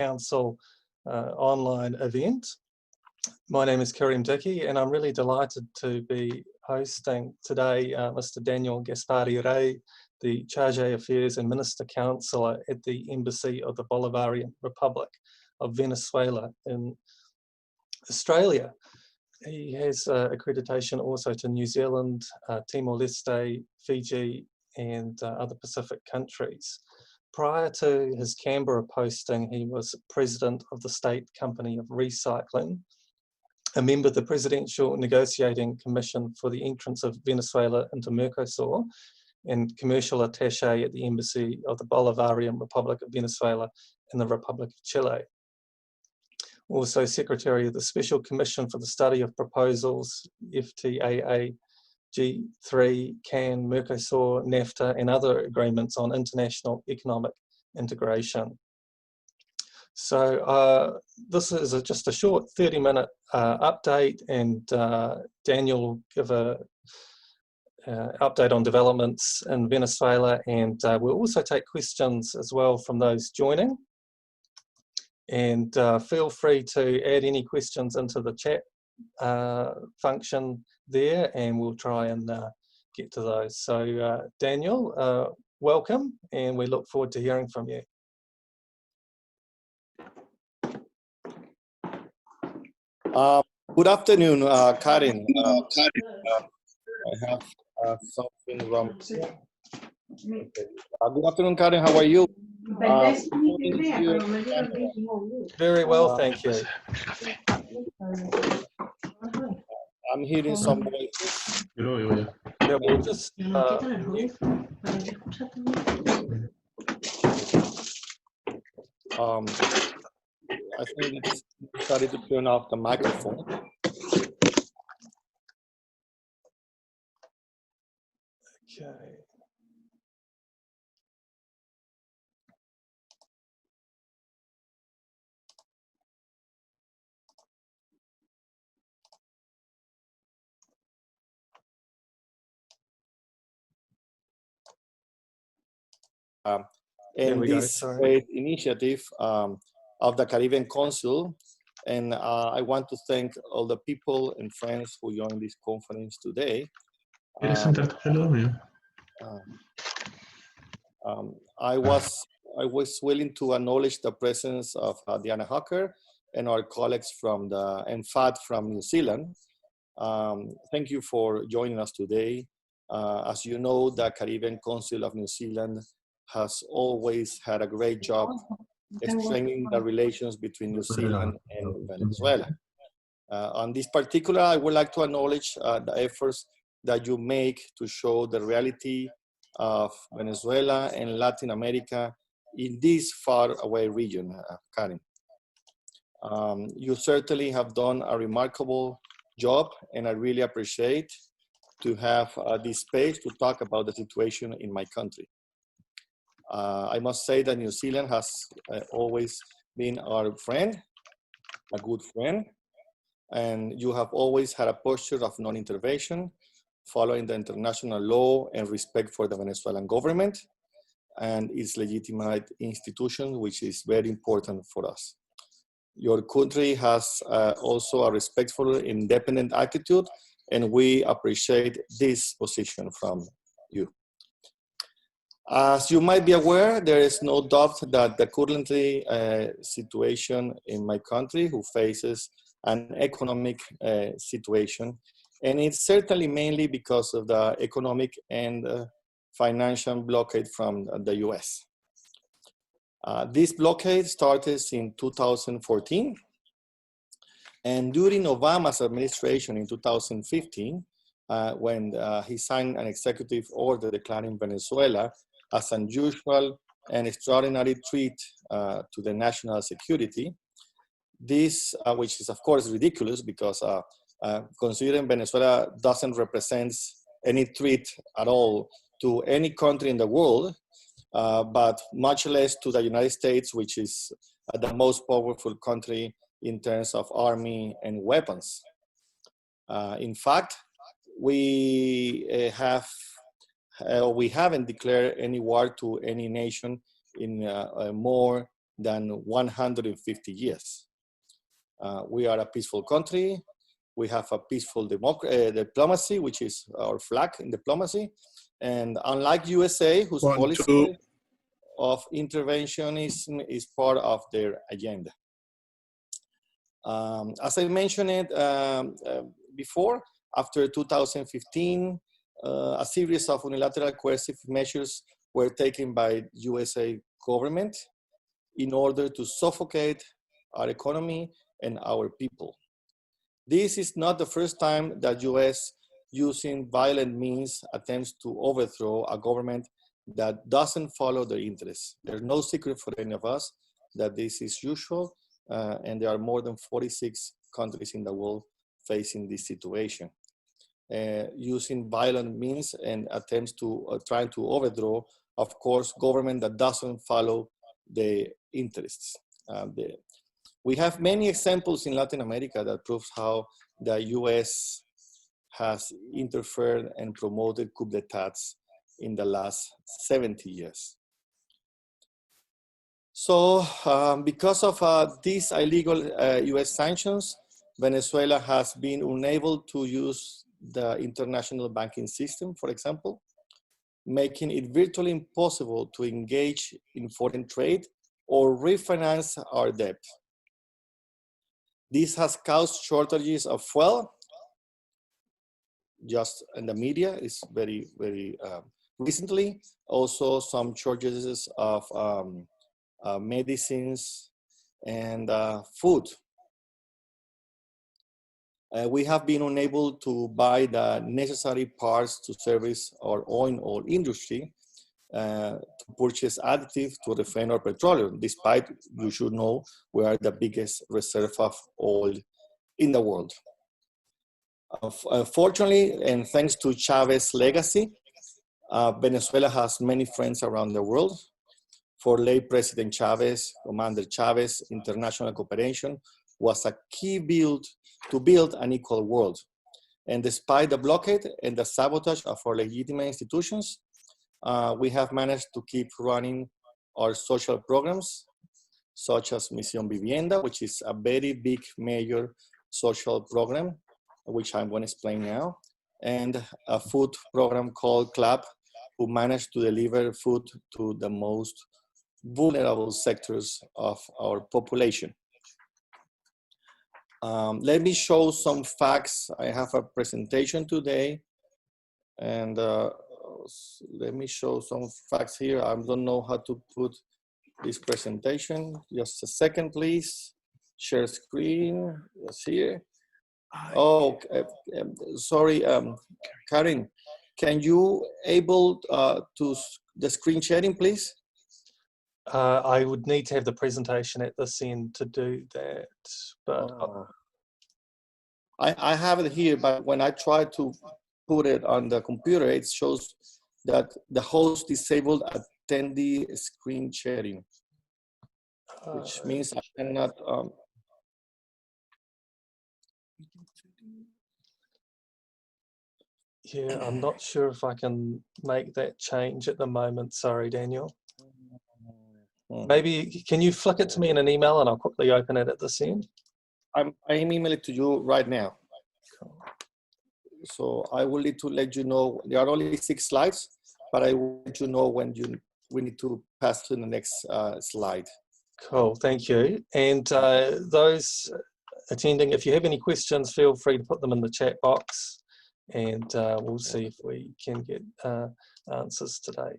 Council online event. My name is Karim Dickey, and I'm really delighted to be hosting today Mr. Daniel Gasparri, the Charge d'Affaires and Minister-Counsellor at the Embassy of the Bolivarian Republic of Venezuela in Australia. He has accreditation also to New Zealand, Timor-Leste, Fiji, and other Pacific countries. Prior to his Canberra posting, he was president of the State Company of Recycling, a member of the Presidential Negotiating Commission for the entrance of Venezuela into Mercosur, and commercial attaché at the Embassy of the Bolivarian Republic of Venezuela in the Republic of Chile. Also Secretary of the Special Commission for the Study of Proposals, FTAA, G3, CAN, Mercosur, NAFTA, and other agreements on international economic integration. So this is just a short 30-minute update, and Daniel will give a update on developments in Venezuela, and we'll also take questions as well from those joining. And feel free to add any questions into the chat function there, and we'll try and get to those. So Daniel, welcome, and we look forward to hearing from you. Good afternoon, Karin. I have something wrong. Good afternoon, Karin. How are you? Very well, thank you. I'm hearing some voices. Yeah, we'll just I think it's started to turn off the microphone. Okay. In this great initiative of the Caribbean Council, and I want to thank all the people and friends who joined this conference today. I was willing to acknowledge the presence of Diana Hucker and our colleagues from the ENFAD from New Zealand. Thank you for joining us today. As you know, the Caribbean Council of New Zealand has always had a great job strengthening the relations between New Zealand and Venezuela. On this particular, I would like to acknowledge the efforts that you make to show the reality of Venezuela and Latin America in this far away region, Karin. You certainly have done a remarkable job, and I really appreciate to have this space to talk about the situation in my country. I must say that New Zealand has always been our friend, a good friend, and you have always had a posture of non-intervention, following the international law and respect for the Venezuelan government and its legitimate institutions, which is very important for us. Your country has also a respectful, independent attitude, and we appreciate this position from you. As you might be aware, there is no doubt that the currently situation in my country who faces an economic situation, and it's certainly mainly because of the economic and financial blockade from the US. This blockade started in 2014, and during Obama's administration in 2015, when he signed an executive order declaring Venezuela as unusual and extraordinary threat to the national security. This, which is of course ridiculous because considering Venezuela doesn't represent any threat at all to any country in the world, but much less to the United States, which is the most powerful country in terms of army and weapons. In fact, we haven't declared any war to any nation in more than 150 years. We are a peaceful country. We have a peaceful diplomacy, which is our flag in diplomacy. And unlike USA, whose policy of interventionism is part of their agenda. As I mentioned it before, after 2015, a series of unilateral coercive measures were taken by USA government in order to suffocate our economy and our people. This is not the first time that US using violent means attempts to overthrow a government that doesn't follow their interests. There's no secret for any of us that this is usual, and there are more than 46 countries in the world facing this situation. Using violent means and attempts to try to overthrow, of course, government that doesn't follow the interests. We have many examples in Latin America that proves how the US has interfered and promoted coup d'etats in the last 70 years. So because of these illegal US sanctions, Venezuela has been unable to use the international banking system, for example, making it virtually impossible to engage in foreign trade or refinance our debt. This has caused shortages of fuel. Just in the media is very recently. Also some shortages of medicines and food. We have been unable to buy the necessary parts to service our own oil industry, to purchase additives to refine our petroleum, despite, you should know, we are the biggest reserve of oil in the world. Fortunately, and thanks to Chavez's legacy, Venezuela has many friends around the world. For late President Chavez, Commander Chavez, international cooperation was a key to build an equal world. And despite the blockade and the sabotage of our legitimate institutions, we have managed to keep running our social programs, such as Misión Vivienda, which is a very big, major social program, which I'm going to explain now, and a food program called CLAP, who managed to deliver food to the most vulnerable sectors of our population. Let me show some facts. I have a presentation today, and let me show some facts here. I don't know how to put this presentation. Just a second, please. Share screen. Yes, here. Oh, sorry, Karen. Can you able to the screen sharing, please? I would need to have the presentation at this end to do that, but I have it here, but when I try to put it on the computer, it shows that the host disabled attendee screen sharing, which means I cannot. Yeah, I'm not sure if I can make that change at the moment. Sorry, Daniel. Maybe, can you flick it to me in an email and I'll quickly open it at this end? I'm emailing it to you right now. Cool. So I will need to let you know, there are only 6 slides, but I will let you know when we need to pass to the next slide. Cool, thank you. And those attending, if you have any questions, feel free to put them in the chat box, and we'll see if we can get answers today.